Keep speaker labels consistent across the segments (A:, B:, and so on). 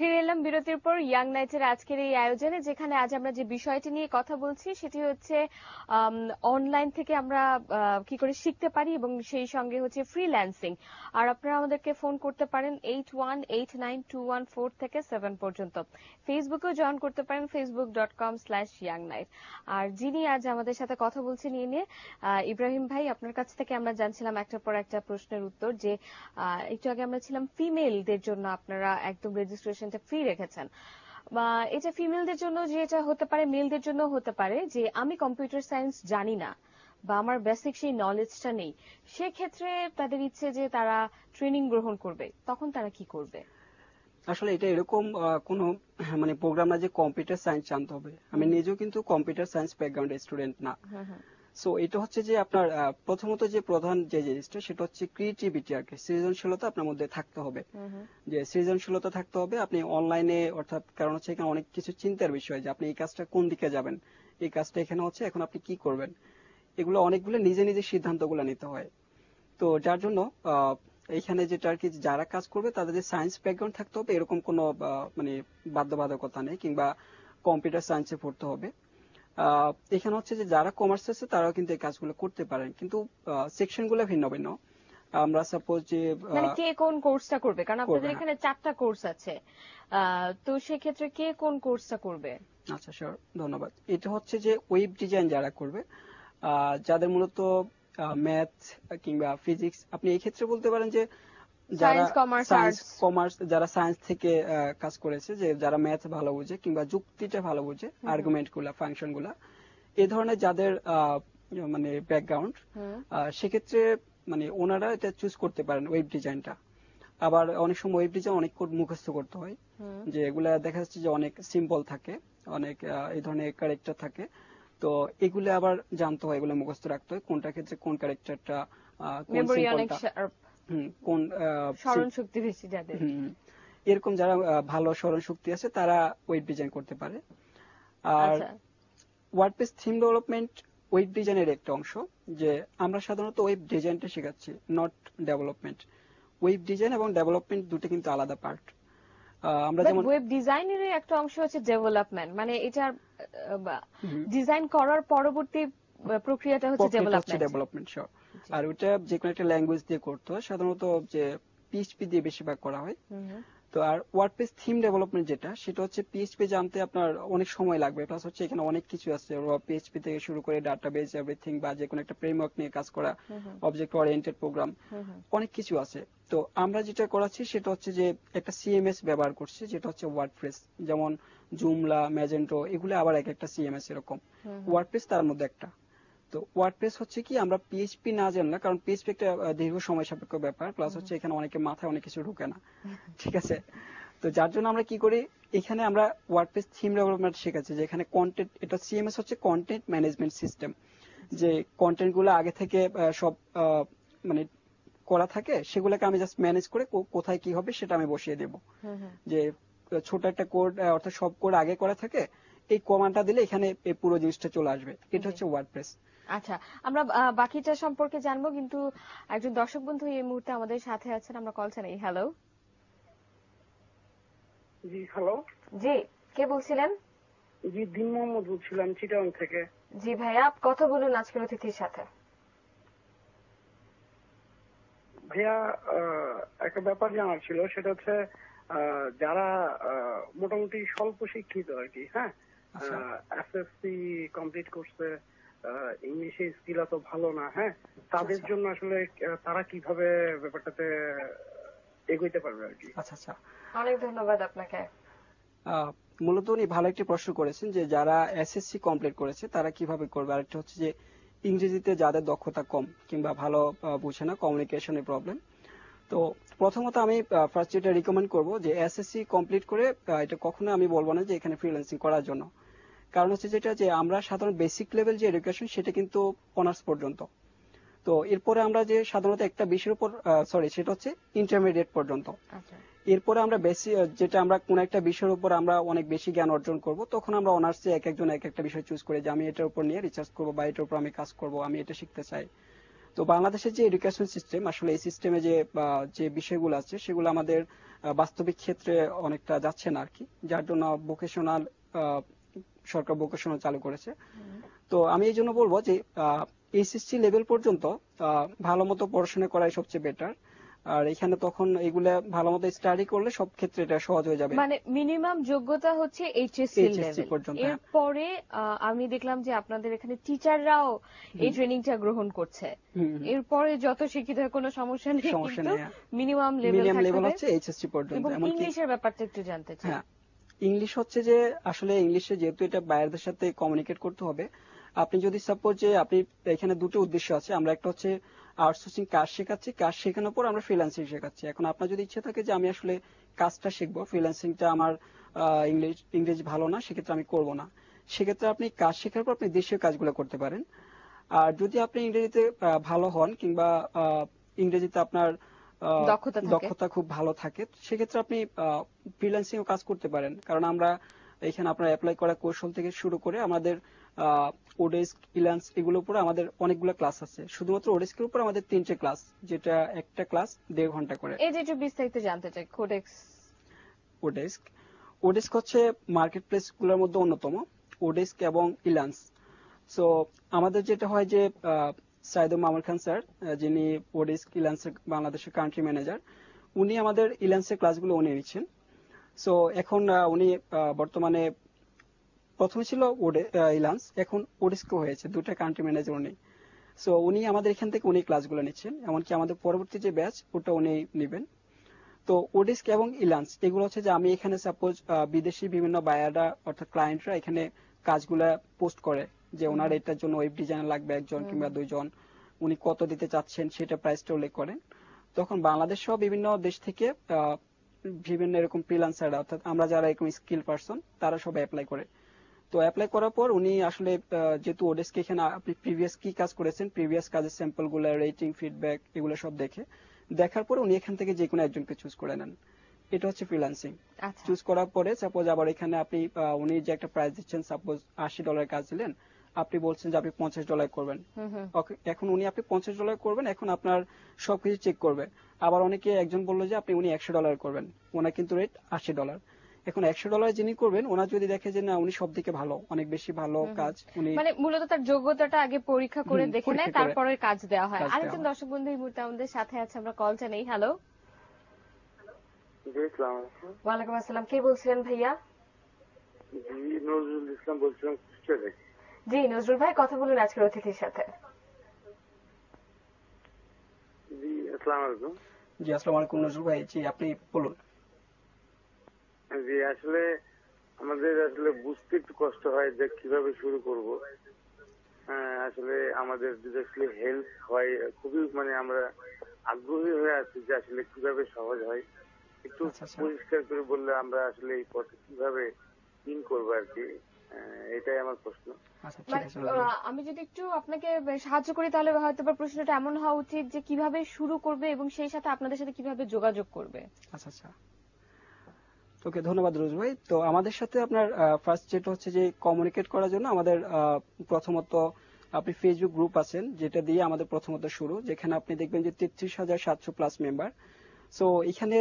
A: ফিরে এলাম বিরতির পর ইয়াং নাইটের আজকের এই আয়োজনে, যেখানে আজ আমরা যে বিষয়টি নিয়ে কথা বলছি সেটি হচ্ছে অনলাইন থেকে আমরা কি করে শিখতে পারি এবং সেই সঙ্গে হচ্ছে ফ্রিল্যান্সিং। আর আপনারা আমাদেরকে ফোন করতে পারেন 818921 থেকে 7 পর্যন্ত। ফেসবুকেও জয়েন করতে পারেন facebook.com/youngnight। আর যিনি আজ আমাদের সাথে কথা বলছেন এই নিয়ে, ইব্রাহিম ভাই, আপনার কাছ থেকে আমরা জানছিলাম একটার পর একটা প্রশ্নের উত্তর, যে একটু আগে আমরা ছিলাম ফিমেলদের জন্য আপনারা একদম রেজিস্ট্রেশনটা ফ্রি রেখেছেন। বা এটা ফিমেলদের জন্য যেটা হতে পারে, মেলদের জন্য হতে পারে, যে আমি কম্পিউটার সায়েন্স জানি না বা আমার বেসিক সেই নলেজটা নেই, সেক্ষেত্রে তাদের ইচ্ছে যে তারা ট্রেনিং গ্রহণ করবে, তখন তারা কি করবে?
B: আসলে এটা এরকম কোনো মানে প্রোগ্রাম না যে কম্পিউটার সায়েন্স জানতে হবে। আমি নিজেও কিন্তু কম্পিউটার সায়েন্স ব্যাকগ্রাউন্ডের স্টুডেন্ট না। সো এটা হচ্ছে যে আপনার প্রথমত যে প্রধান যে জিনিসটা সেটা হচ্ছে ক্রিয়েটিভিটি আর কি, সৃজনশীলতা আপনার মধ্যে থাকতে হবে। যে সৃজনশীলতা থাকতে হবে আপনি অনলাইনে, অর্থাৎ কারণ হচ্ছে এখানে অনেক কিছু চিন্তার বিষয় যে আপনি এই কাজটা কোন দিকে যাবেন, এই কাজটা এখানে হচ্ছে এখন আপনি কি করবেন, এগুলো অনেকগুলো নিজে নিজে সিদ্ধান্তগুলো নিতে হয়। তো যার জন্য এইখানে যেটা আর কি, যারা কাজ করবে তাদের যে সায়েন্স ব্যাকগ্রাউন্ড থাকতে হবে এরকম কোনো মানে বাধ্যবাধকতা নেই, কিংবা কম্পিউটার সায়েন্সে পড়তে হবে। এখানে হচ্ছে যে যারা কমার্স আছে তারাও কিন্তু এই কাজগুলো করতে পারেন, কিন্তু সেকশন গুলো ভিন্ন ভিন্ন। আমরা সাপোজ যে
A: মানে কে কোন কোর্সটা করবে, কারণ
B: করবে,
A: আপনাদের
B: হ্যাঁ।
A: এখানে 4টা কোর্স আছে, তো সেক্ষেত্রে কে কোন কোর্সটা করবে?
B: আচ্ছা, শিওর, ধন্যবাদ। এটা হচ্ছে যে ওয়েব ডিজাইন যারা করবে, যাদের মূলত ম্যাথ কিংবা ফিজিক্স, আপনি এই ক্ষেত্রে বলতে পারেন যে যারা
A: science, commerce,
B: science
A: arts.
B: Commerce, যারা সায়েন্স থেকে কাজ করেছে, যে যারা ম্যাথ ভালো বোঝে কিংবা যুক্তিটা ভালো বোঝে, আর্গুমেন্ট গুলা, ফাংশন গুলা, এই ধরনের যাদের মানে ব্যাকগ্রাউন্ড, সেক্ষেত্রে মানে ওনারা এটা চুজ করতে পারেন ওয়েব ডিজাইনটা। আবার অনেক সময় ওয়েব ডিজাইন অনেক মুখস্থ করতে হয়, যে এগুলা দেখা যাচ্ছে যে অনেক সিম্বল থাকে, অনেক এই ধরনের ক্যারেক্টার থাকে। তো এগুলো আবার জানতে হয়, এগুলো মুখস্থ রাখতে হয় কোনটা ক্ষেত্রে কোন ক্যারেক্টারটা, কোন
A: মেমোরি অনেক
B: সিম্বলটা, কোন
A: স্মরণ শক্তি বেশি যাদের।
B: এরকম যারা ভালো স্মরণ শক্তি আছে তারা ওয়েব ডিজাইন করতে পারে। আর
A: আচ্ছা,
B: ওয়ার্ডপ্রেস থিম ডেভেলপমেন্ট ওয়েব ডিজাইনের একটা অংশ, যে আমরা সাধারণত ওয়েব ডিজাইনটা শেখাচ্ছি, নট ডেভেলপমেন্ট। ওয়েব ডিজাইন এবং ডেভেলপমেন্ট দুটো কিন্তু আলাদা পার্ট। আমরা
A: বাট
B: যেমন
A: ওয়েব ডিজাইনের একটা অংশ হচ্ছে ডেভেলপমেন্ট, মানে এটা ডিজাইন করার পরবর্তী প্রক্রিয়াটা হচ্ছে
B: প্রক্রিয়াটা হচ্ছে
A: ডেভেলপমেন্ট।
B: ডেভেলপমেন্ট, আর ওইটা যে কোনো একটা ল্যাঙ্গুয়েজ দিয়ে করতে হয়, সাধারণত যে পিএইচপি দিয়ে বেশিরভাগ করা হয়। তো আর ওয়ার্ডপ্রেস থিম ডেভেলপমেন্ট যেটা, সেটা হচ্ছে পিএইচপি জানতে আপনার অনেক সময় লাগবে, প্লাস হচ্ছে এখানে অনেক কিছু আছে, পিএইচপি থেকে শুরু করে ডাটাবেজ এভরিথিং, বা যে কোনো একটা ফ্রেমওয়ার্ক নিয়ে কাজ করা, অবজেক্ট ওরিয়েন্টেড প্রোগ্রাম, অনেক কিছু আছে। তো আমরা যেটা করাচ্ছি সেটা হচ্ছে যে একটা সিএমএস ব্যবহার করছি, যেটা হচ্ছে ওয়ার্ডপ্রেস। যেমন জুমলা, ম্যাজেন্টো, এগুলো আবার এক একটা সিএমএস এরকম, ওয়ার্ডপ্রেস তার মধ্যে একটা। তো ওয়ার্ডপ্রেস হচ্ছে কি, আমরা পিএইচপি না জানলে, কারণ পিএইচপি একটা দীর্ঘ সময় সাপেক্ষ ব্যাপার, প্লাস হচ্ছে এখানে অনেকে মাথায় অনেক কিছু ঢুকে না, ঠিক আছে। তো যার জন্য আমরা কি করি, এখানে আমরা ওয়ার্ডপ্রেস থিম ডেভেলপমেন্ট শেখাচ্ছি, যে এখানে কন্টেন্ট, এটা সিএমএস হচ্ছে কন্টেন্ট ম্যানেজমেন্ট সিস্টেম, যে কন্টেন্ট গুলো আগে থেকে সব মানে করা থাকে, সেগুলোকে আমি জাস্ট ম্যানেজ করে কোথায় কি হবে সেটা আমি বসিয়ে দেব। যে ছোট একটা কোড, অর্থাৎ সব কোড আগে করা থাকে, এই কমান্ডটা দিলে এখানে এই পুরো জিনিসটা চলে আসবে, এটা হচ্ছে ওয়ার্ডপ্রেস।
A: আচ্ছা, আমরা বাকিটা সম্পর্কে জানবো, কিন্তু একজন দর্শক বন্ধু এই মুহূর্তে আমাদের সাথে আছেন, আমরা কল চালাই। হ্যালো।
C: জি, হ্যালো।
A: জি, কে বলছিলেন?
C: জি, দিন মোহাম্মদ বলছিলাম, চিটাগাং থেকে।
A: জি ভাইয়া, কথা বলুন আজকের অতিথির সাথে।
C: ভাইয়া, একটা ব্যাপার জানার ছিল, সেটা হচ্ছে যারা মোটামুটি স্বল্প শিক্ষিত আর কি, হ্যাঁ, এসএসসি কমপ্লিট করছে, ইংলিশে স্কিল এত ভালো না, হ্যাঁ, তাদের জন্য আসলে তারা কিভাবে ব্যাপারটাতে এগোইতে পারবে আর কি।
B: আচ্ছা আচ্ছা,
A: অনেক ধন্যবাদ আপনাকে।
B: মূলত উনি ভালো একটি প্রশ্ন করেছেন, যে যারা এসএসসি কমপ্লিট করেছে তারা কিভাবে করবে। আর একটা হচ্ছে যে ইংরেজিতে যাদের দক্ষতা কম কিংবা ভালো বুঝে না, কমিউনিকেশনের প্রবলেম। তো প্রথমত আমি ফার্স্ট যেটা রিকমেন্ড করব, যে এসএসসি কমপ্লিট করে এটা কখনো আমি বলবো না যে এখানে ফ্রিল্যান্সিং করার জন্য। কারণ হচ্ছে যেটা, যে আমরা সাধারণ বেসিক লেভেল যে এডুকেশন সেটা কিন্তু অনার্স পর্যন্ত। তো এরপরে আমরা যে সাধারণত একটা বিষয়ের উপর সেটা হচ্ছে ইন্টারমিডিয়েট পর্যন্ত। এরপরে আমরা বেশি যেটা আমরা কোন একটা বিষয়ের উপর আমরা অনেক বেশি জ্ঞান অর্জন করব, তখন আমরা অনার্সে এক একজন এক একটা বিষয় চুজ করে, যে আমি এটার উপর নিয়ে রিসার্চ করবো, বা এটার উপর আমি কাজ করব, আমি এটা শিখতে চাই। তো বাংলাদেশের যে এডুকেশন সিস্টেম, আসলে এই সিস্টেমে যে বিষয়গুলো আছে সেগুলো আমাদের বাস্তবিক ক্ষেত্রে অনেকটা যাচ্ছে না আর কি, যার জন্য ভোকেশনাল সরকার ভোকেশনাল চালু করেছে। তো আমি এই জন্য বলবো যে এইচএসসি লেভেল পর্যন্ত ভালো মতো পড়াশোনা করাই সবচেয়ে বেটার। আর এখানে তখন এগুলা ভালো মতো স্টাডি করলে সব ক্ষেত্রে এটা সহজ হয়ে যাবে।
A: মানে মিনিমাম যোগ্যতা হচ্ছে এইচএসসি
B: এইচএসসি
A: লেভেল।
B: পর্যন্ত, হ্যাঁ।
A: এরপরে আমি দেখলাম যে আপনাদের এখানে টিচাররাও এই ট্রেনিংটা গ্রহণ করছে।
B: হুম, হুম।
A: এরপরে যত শিক্ষিত হয় কোনো সমস্যা নেই,
B: সমস্যা
A: কিন্তু
B: নেই, হ্যাঁ।
A: মিনিমাম লেভেল
B: মিডিয়াম
A: থাকতে
B: লেভেল
A: হবে।
B: হচ্ছে এইচএসসি পর্যন্ত।
A: এবং
B: এমনকি
A: ইংলিশের ব্যাপারটা একটু জানতে চাই।
B: হ্যাঁ, ইংলিশ হচ্ছে যে আসলে ইংলিশে যেহেতু এটা বাইরের সাথে কমিউনিকেট করতে হবে, আপনি যদি সাপোজ যে আপনি এখানে দুটো উদ্দেশ্য আছে, আমরা একটা হচ্ছে আউটসোর্সিং কাজ শেখাচ্ছি, কাজ শেখানোর পর আমরা ফ্রিল্যান্সিং শেখাচ্ছি। এখন আপনার যদি ইচ্ছে থাকে যে আমি আসলে কাজটা শিখবো, ফ্রিল্যান্সিংটা আমার ইংরেজি ভালো না, সেক্ষেত্রে আমি করব না, সেক্ষেত্রে আপনি কাজ শেখার পর আপনি দেশীয় কাজগুলো করতে পারেন। আর যদি আপনি ইংরেজিতে ভালো হন কিংবা ইংরেজিতে আপনার দক্ষতা খুব ভালো থাকে, সেক্ষেত্রে আপনি ফ্রিল্যান্সিং কাজ করতে পারেন। কারণ আমরা এখানে আপনার অ্যাপ্লাই করা কৌশল থেকে শুরু করে আমাদের ওডেস্ক, ইলান্স এগুলোর উপরে আমাদের অনেকগুলো ক্লাস আছে। শুধুমাত্র ওডেস্কের উপর আমাদের 3টে ক্লাস, যেটা একটা ক্লাস 1.5 ঘন্টা করে।
A: এই যে একটু বিস্তারিত জানতে চাই কোডেক্স।
B: ওডেস্ক ওডেস্ক হচ্ছে মার্কেট প্লেস গুলোর মধ্যে অন্যতম, ওডেস্ক এবং ইলান্স। সো আমাদের যেটা হয় যে সাইদুল মামুন খান স্যার, যিনি ওডেস্ক ইলান্সের বাংলাদেশের কান্ট্রি ম্যানেজার, উনি আমাদের ইলান্সের ক্লাসগুলো উনি নিচ্ছেন। সো এখন উনি বর্তমানে, প্রথমে ছিল ইলান্স, এখন ওডেস্কো হয়েছে, দুটা কান্ট্রি ম্যানেজার উনি। সো উনি আমাদের এখান থেকে উনি ক্লাসগুলো নিচ্ছেন, এমনকি আমাদের পরবর্তী যে ব্যাচ ওটা উনি নেবেন। তো ওডেস্ক এবং ইলান্স এগুলো হচ্ছে যে আমি এখানে সাপোজ বিদেশি বিভিন্ন বায়াররা অর্থাৎ ক্লায়েন্টরা এখানে কাজগুলা পোস্ট করে যে ওনার এটার জন্য ওয়েব ডিজাইনার লাগবে একজন কিংবা দুইজন, উনি কত দিতে চাচ্ছেন সেটা প্রাইসটা উল্লেখ করেন। তখন বাংলাদেশ সহ বিভিন্ন দেশ থেকে বিভিন্ন এরকম ফ্রিল্যান্সাররা, অর্থাৎ আমরা যারা এরকম স্কিল পারসন, তারা সব অ্যাপ্লাই করে। তো অ্যাপ্লাই করার পর উনি আসলে যেহেতু ওডেস্কে এখানে আপনি প্রিভিয়াস কি কাজ করেছেন, প্রিভিয়াস কাজের স্যাম্পল গুলা, রেটিং, ফিডব্যাক এগুলো সব দেখার পরে উনি এখান থেকে যে কোনো একজনকে চুজ করে নেন। এটা হচ্ছে ফ্রিল্যান্সিং।
A: আচ্ছা।
B: চুজ করার পরে সাপোজ আবার এখানে আপনি উনি যে একটা প্রাইস দিচ্ছেন, সাপোজ $80 কাজ দিলেন, আপনি বলছেন যে আপনি $50 করবেন। এখন আপনি $50 করবেন, এখন আপনার সবকিছু চেক করবে। আবার অনেকে একজন বললো যে উনি $100 করবেন, ওনার কিন্তু রেট $80। এখন $100 যিনি করবেন, ওনার যদি দেখে যে না উনি সব দিকে ভালো, অনেক বেশি ভালো কাজ, উনি
A: মানে মূলত তার যোগ্যতাটা আগে পরীক্ষা করে দেখে নেয়,
B: পরীক্ষা করে
A: তারপরে কাজ দেওয়া হয়।
B: কাজ দেওয়া
A: আরেকজন
B: হয়।
A: দর্শক বন্ধু এই মুহূর্তে আমাদের সাথে আছে, আমরা কলটা নেই। হ্যালো,
D: জি, আসসালামু আলাইকুম।
A: ওয়ালাইকুম আসসালাম। কে বলছিলেন ভাইয়া?
D: জি, নজরুল ইসলাম বলছিলাম কুষ্টিয়া থেকে।
A: জি নজরুল ভাই, কথা বলুন আজকের অতিথির সাথে।
D: জি, আসসালামু আলাইকুম।
B: জি, আসসালামু আলাইকুম নজরুল ভাই। জি, আপনি বলুন।
D: জি, আসলে আমাদের বুঝতে একটু কষ্ট হয় যে কিভাবে শুরু করব। আসলে আমাদের যদি আসলে হেল্প হয়, খুবই আমরা আগ্রহী হয়ে আছি যে আসলে কিভাবে সহজ হয়, একটু
B: আচ্ছা।
D: পরিষ্কার করে বললে আমরা আসলে এই পথে কিভাবে ইন করবো আর কি, এটাই আমার প্রশ্ন।
B: আচ্ছা, ঠিক আছে নজরুল।
A: আমি যদি একটু আপনাকে সাহায্য করি, তাহলে হয়তো বা প্রশ্নটা এমন হওয়া উচিত যে কিভাবে শুরু করবে এবং সেই সাথে আপনাদের সাথে কিভাবে যোগাযোগ করবে।
B: আচ্ছা। ওকে, ধন্যবাদ রোজ ভাই। তো আমাদের সাথে আপনার ফার্স্ট যেটা হচ্ছে যে কমিউনিকেট করার জন্য আমাদের প্রথমত আপনি ফেসবুক গ্রুপ আছেন, যেটা দিয়ে আমাদের প্রথমত শুরু, যেখানে আপনি দেখবেন যে 33,700+ মেম্বার। সো এখানে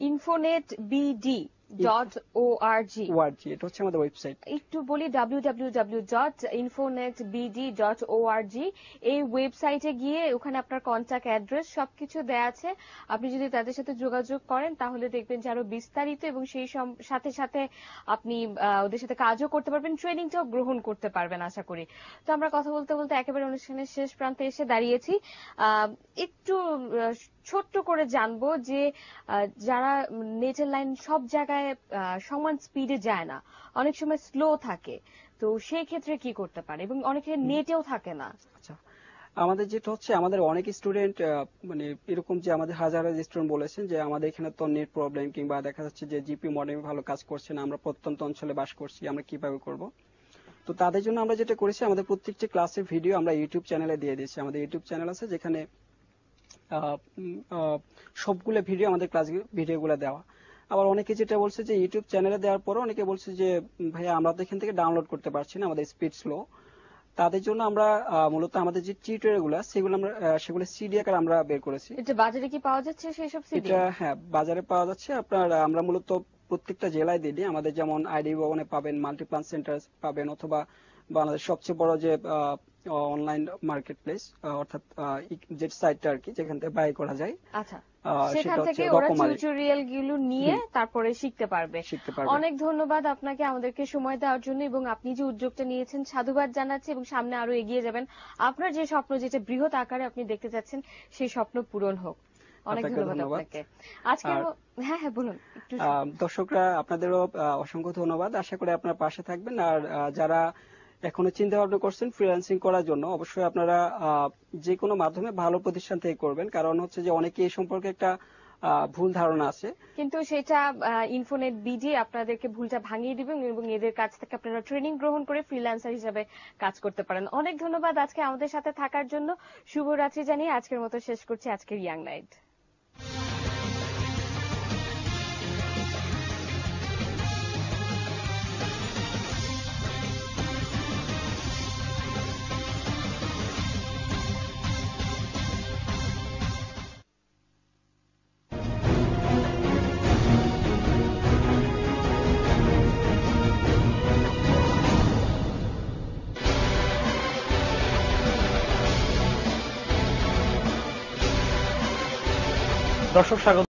A: infonetbd.org,
B: এটা হচ্ছে আমাদের ওয়েবসাইট।
A: একটু বলি www.infonetbd.org। এই ওয়েবসাইটে গিয়ে ওখানে আপনার কন্ট্যাক্ট অ্যাড্রেস সবকিছু দেয়া আছে। আপনি যদি তাদের সাথে যোগাযোগ করেন তাহলে দেখবেন যে আরো বিস্তারিত, এবং সেই সাথে সাথে আপনি ওদের সাথে কাজও করতে পারবেন, ট্রেনিংটাও গ্রহণ করতে পারবেন আশা করি। তো আমরা কথা বলতে বলতে একেবারে অনুষ্ঠানের শেষ প্রান্তে এসে দাঁড়িয়েছি। একটু ছোট্ট করে জানবো যে যারা নেটের লাইন সব জায়গায় সমান স্পিডে যায় না, অনেক সময় স্লো থাকে, তো সেই ক্ষেত্রে কি করতে পারে? এবং অনেকে নেটেও থাকে না।
B: আচ্ছা, আমাদের যেটা হচ্ছে আমাদের অনেক স্টুডেন্ট এরকম যে আমাদের হাজার স্টুডেন্ট বলেছেন যে আমাদের এখানে তো নেট প্রবলেম, কিংবা দেখা যাচ্ছে যে জিপি মডেম ভালো কাজ করছে না, আমরা প্রত্যন্ত অঞ্চলে বাস করছি, আমরা কিভাবে করব। তো তাদের জন্য আমরা যেটা করেছি, আমাদের প্রত্যেকটি ক্লাসের ভিডিও আমরা ইউটিউব চ্যানেলে দিয়ে দিয়েছি। আমাদের ইউটিউব চ্যানেল আছে, যেখানে সবগুলো ভিডিও, আমাদের ক্লাস ভিডিওগুলো দেওয়া। আবার অনেকে যেটা বলছে যে ইউটিউব চ্যানেলে দেওয়ার পরও অনেকে বলছে যে ভাইয়া আমরা তো এখান থেকে ডাউনলোড করতে পারছি না, আমাদের স্পিড স্লো। তাদের জন্য আমরা মূলত আমাদের যে টিউটোরিয়াল গুলো সেগুলো আমরা সেগুলো সিডি আকারে আমরা বের করেছি।
A: এটা বাজারে কি পাওয়া যাচ্ছে সেই সব সিডি?
B: এটা হ্যাঁ বাজারে পাওয়া যাচ্ছে। আপনার আমরা মূলত প্রত্যেকটা জেলায় দিই। আমাদের যেমন আইডি ভবনে পাবেন, মাল্টিপ্লান সেন্টার পাবেন, অথবা বাংলাদেশ সবচেয়ে বড় যে অনলাইন মার্কেট প্লেস, অর্থাৎ যে সাইটটা আর কি যেখান থেকে বাই করা যায়,
A: আচ্ছা, সেখান
B: সেটা হচ্ছে
A: থেকে ওরা
B: রকমারি।
A: টিউটোরিয়াল গুলো নিয়ে তারপরে শিখতে পারবে।
B: শিখতে পারবে।
A: অনেক ধন্যবাদ আপনাকে আমাদেরকে সময় দেওয়ার জন্য, এবং আপনি যে উদ্যোগটা নিয়েছেন সাধুবাদ জানাচ্ছি, এবং সামনে আরো এগিয়ে যাবেন। আপনার যে স্বপ্ন, যেটা বৃহৎ আকারে আপনি দেখতে চাচ্ছেন, সেই স্বপ্ন পূরণ হোক। অনেক
B: আপনাকে
A: ধন্যবাদ
B: ধন্যবাদ।
A: আপনাকে। আজকে হ্যাঁ হ্যাঁ বলুন একটু।
B: দর্শকরা আপনাদেরও অসংখ্য ধন্যবাদ। আশা করি আপনারা পাশে থাকবেন। আর যারা এখনো চিন্তা ভাবনা করছেন ফ্রিল্যান্সিং করার জন্য, অবশ্যই আপনারা যে কোনো মাধ্যমে ভালো প্রতিষ্ঠান থেকে করবেন। কারণ হচ্ছে যে অনেকে এই সম্পর্কে একটা ভুল ধারণা আছে,
A: কিন্তু সেটা ইনফোনেট বিডি আপনাদেরকে ভুলটা ভাঙিয়ে দিবেন, এবং এদের কাছ থেকে আপনারা ট্রেনিং গ্রহণ করে ফ্রিল্যান্সার হিসেবে কাজ করতে পারেন। অনেক ধন্যবাদ আজকে আমাদের সাথে থাকার জন্য। শুভরাত্রি জানিয়ে আজকের মতো শেষ করছি আজকের ইয়াং নাইট।
E: দর্শক স্বাগত।